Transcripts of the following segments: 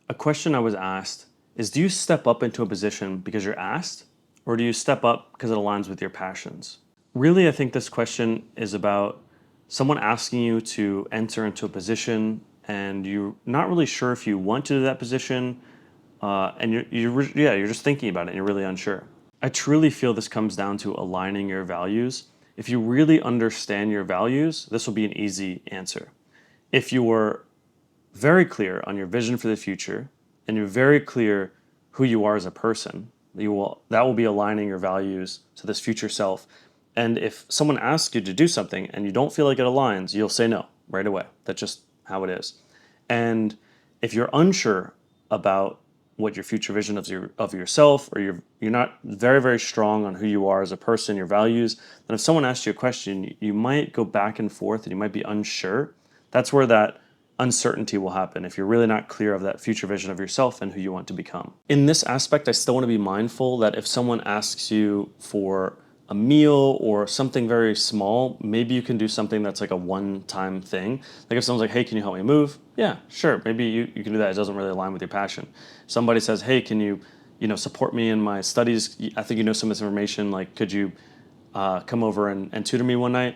A question I was asked is, do you step up into a position because you're asked, or do you step up because it aligns with your passions? Really, I think this question is about someone asking you to enter into a position and you're not really sure if you want to do that position, and you're just thinking about it and you're really unsure. I truly feel this comes down to aligning your values. If you really understand your values, this will be an easy answer. If you are very clear on your vision for the future and you're very clear who you are as a person, that will be aligning your values to this future self. And if someone asks you to do something and you don't feel like it aligns, you'll say no right away. That's just how it is. And if you're unsure about what your future vision of yourself, or you're not very, very strong on who you are as a person, your values, then if someone asks you a question, you might go back and forth and you might be unsure. That's where that uncertainty will happen, if you're really not clear of that future vision of yourself and who you want to become. In this aspect, I still want to be mindful that if someone asks you for a meal or something very small, maybe you can do something that's like a one-time thing. Like if someone's like, hey, can you help me move? Yeah, sure. Maybe you can do that. It doesn't really align with your passion. Somebody says, hey, can you support me in my studies? I think you know some of this information. Like, could you come over and tutor me one night?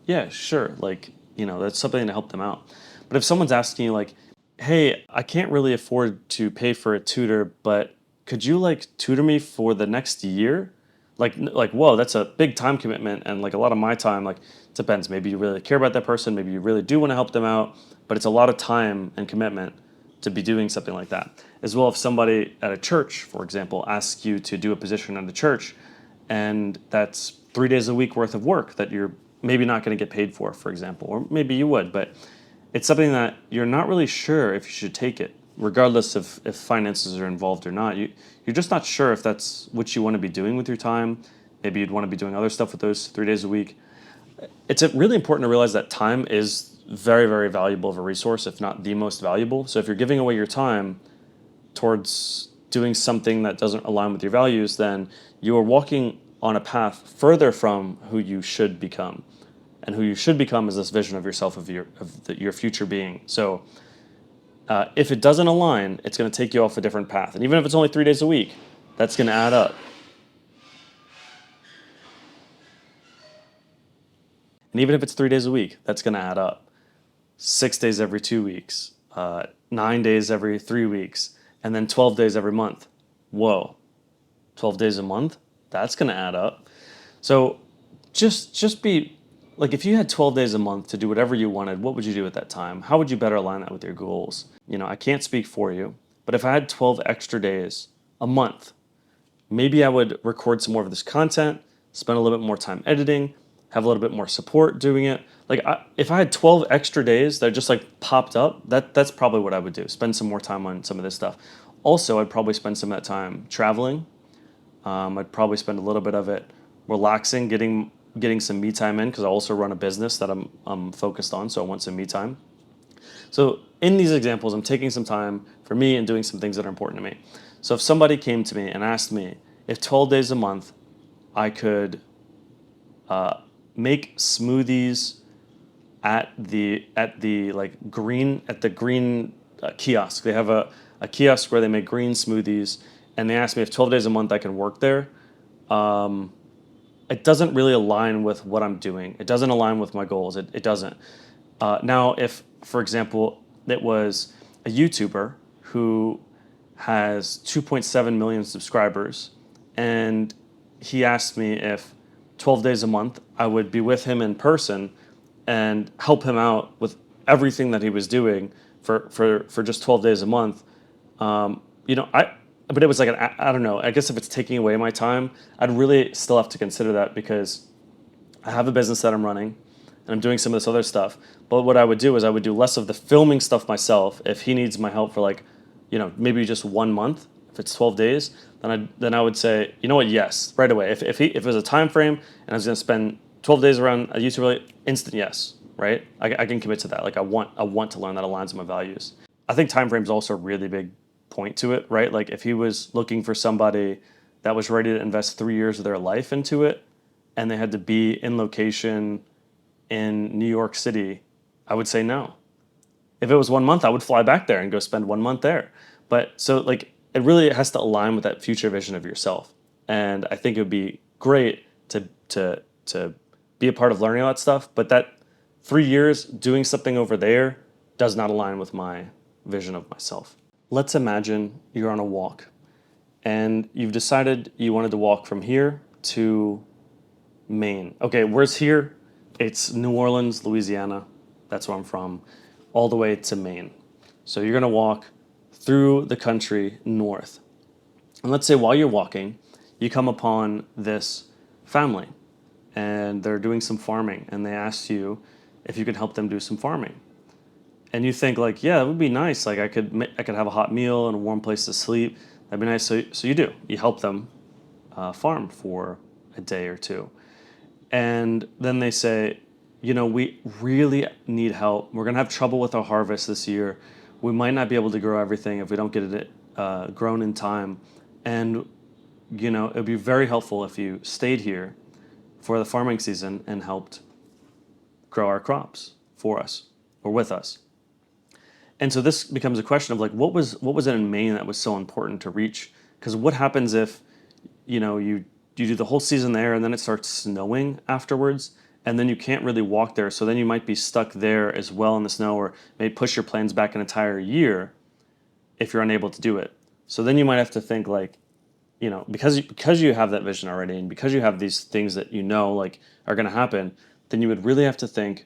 Yeah, sure. Like, that's something to help them out. But if someone's asking you like, hey, I can't really afford to pay for a tutor, but could you like tutor me for the next year? Like, whoa, that's a big time commitment, and like a lot of my time, like, depends. Maybe you really care about that person, maybe you really do want to help them out, but it's a lot of time and commitment to be doing something like that. As well, if somebody at a church, for example, asks you to do a position at the church, and that's 3 days a week worth of work that you're maybe not going to get paid for example, or maybe you would, but it's something that you're not really sure if you should take it, regardless of if finances are involved or not. You're just not sure if that's what you want to be doing with your time. Maybe you'd want to be doing other stuff with those 3 days a week. It's really important to realize that time is very, very valuable of a resource, if not the most valuable. So if you're giving away your time towards doing something that doesn't align with your values, then you are walking on a path further from who you should become. And who you should become is this vision of yourself, of your future being. So if it doesn't align, it's going to take you off a different path. And even if it's only 3 days a week, that's going to add up. And even if it's 3 days a week, that's going to add up. 6 days every 2 weeks, 9 days every 3 weeks, and then 12 days every month. Whoa, 12 days a month? That's going to add up. So just be like, if you had 12 days a month to do whatever you wanted, what would you do at that time? How would you better align that with your goals? I can't speak for you, but if I had 12 extra days a month, maybe I would record some more of this content, spend a little bit more time editing, have a little bit more support doing it. Like, if I had 12 extra days that just like popped up, that's probably what I would do. Spend some more time on some of this stuff. Also, I'd probably spend some of that time traveling. I'd probably spend a little bit of it relaxing, getting some me time in, because I also run a business that I'm focused on, so I want some me time. So in these examples, I'm taking some time for me and doing some things that are important to me. So if somebody came to me and asked me if 12 days a month I could make smoothies at the green kiosk. They have a kiosk where they make green smoothies, and they asked me if 12 days a month I can work there. It doesn't really align with what I'm doing. It doesn't align with my goals. It doesn't. Now, if, for example, it was a YouTuber who has 2.7 million subscribers, and he asked me if 12 days a month I would be with him in person and help him out with everything that he was doing for just 12 days a month. But it was like I don't know. I guess if it's taking away my time, I'd really still have to consider that, because I have a business that I'm running, and I'm doing some of this other stuff. But what I would do is I would do less of the filming stuff myself. If he needs my help for like, maybe just 1 month, if it's 12 days, then I would say, you know what, yes, right away. If it was a time frame and I was going to spend 12 days around a YouTube, instant yes, right? I can commit to that. Like I want to learn that aligns with my values. I think time frame is also a really big point to it, right? Like if he was looking for somebody that was ready to invest 3 years of their life into it, and they had to be in location in New York City, I would say no. If it was 1 month, I would fly back there and go spend 1 month there. But so like it really has to align with that future vision of yourself. And I think it would be great to be a part of learning all that stuff, but that 3 years doing something over there does not align with my vision of myself. Let's imagine you're on a walk and you've decided you wanted to walk from here to Maine. Okay, where's here? It's New Orleans, Louisiana. That's where I'm from, all the way to Maine. So you're gonna walk through the country north. And let's say while you're walking, you come upon this family and they're doing some farming and they ask you if you could help them do some farming. And you think like, yeah, it would be nice. Like I could have a hot meal and a warm place to sleep. That'd be nice. So you do. You help them farm for a day or two. And then they say, we really need help. We're going to have trouble with our harvest this year. We might not be able to grow everything if we don't get it grown in time. And, it would be very helpful if you stayed here for the farming season and helped grow our crops for us or with us. And so this becomes a question of like, what was it in Maine that was so important to reach? Because what happens if, you do the whole season there and then it starts snowing afterwards and then you can't really walk there. So then you might be stuck there as well in the snow or may push your plans back an entire year if you're unable to do it. So then you might have to think like, because you have that vision already and because you have these things that like are going to happen, then you would really have to think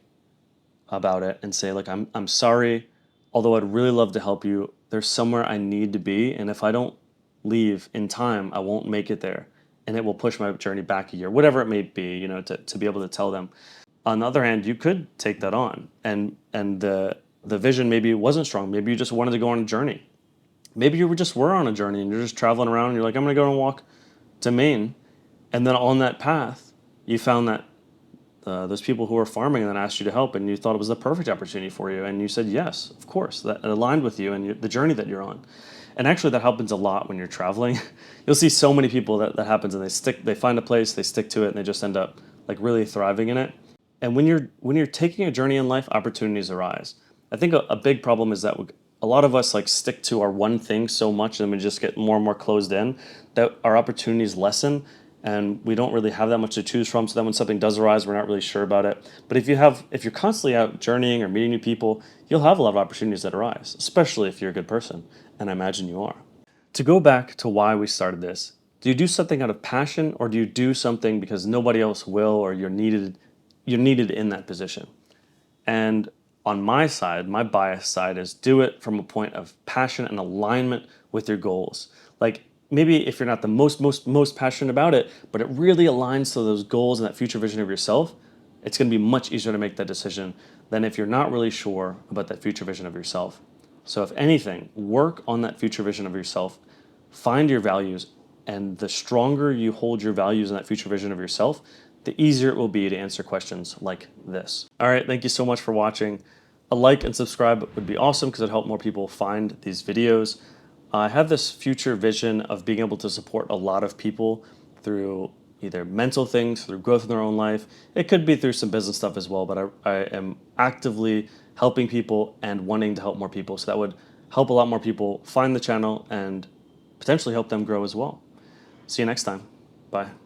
about it and say like, I'm sorry, although I'd really love to help you, there's somewhere I need to be. And if I don't leave in time, I won't make it there. And it will push my journey back a year, whatever it may be, to be able to tell them. On the other hand, you could take that on and the vision maybe wasn't strong. Maybe you just wanted to go on a journey. Maybe you were on a journey and you're just traveling around and you're like, I'm going to go and walk to Maine. And then on that path, you found that those people who were farming and then asked you to help and you thought it was the perfect opportunity for you. And you said, yes, of course, that aligned with you and the journey that you're on. And actually that happens a lot when you're traveling. You'll see so many people that happens and they find a place, they stick to it and they just end up like really thriving in it. And when you're taking a journey in life, opportunities arise. I think a big problem is that a lot of us like stick to our one thing so much and we just get more and more closed in that our opportunities lessen and we don't really have that much to choose from. So then when something does arise, we're not really sure about it. But if you're constantly out journeying or meeting new people, you'll have a lot of opportunities that arise, especially if you're a good person. And I imagine you are. To go back to why we started this, do you do something out of passion or do you do something because nobody else will or you're needed in that position? And on my side, my bias side is do it from a point of passion and alignment with your goals. Like maybe if you're not the most passionate about it, but it really aligns to those goals and that future vision of yourself, it's going to be much easier to make that decision than if you're not really sure about that future vision of yourself. So if anything, work on that future vision of yourself, find your values, and the stronger you hold your values and that future vision of yourself, the easier it will be to answer questions like this. All right, thank you so much for watching. A like and subscribe would be awesome because it'd help more people find these videos. I have this future vision of being able to support a lot of people through either mental things, through growth in their own life. It could be through some business stuff as well, but I am actively helping people and wanting to help more people. So that would help a lot more people find the channel and potentially help them grow as well. See you next time. Bye.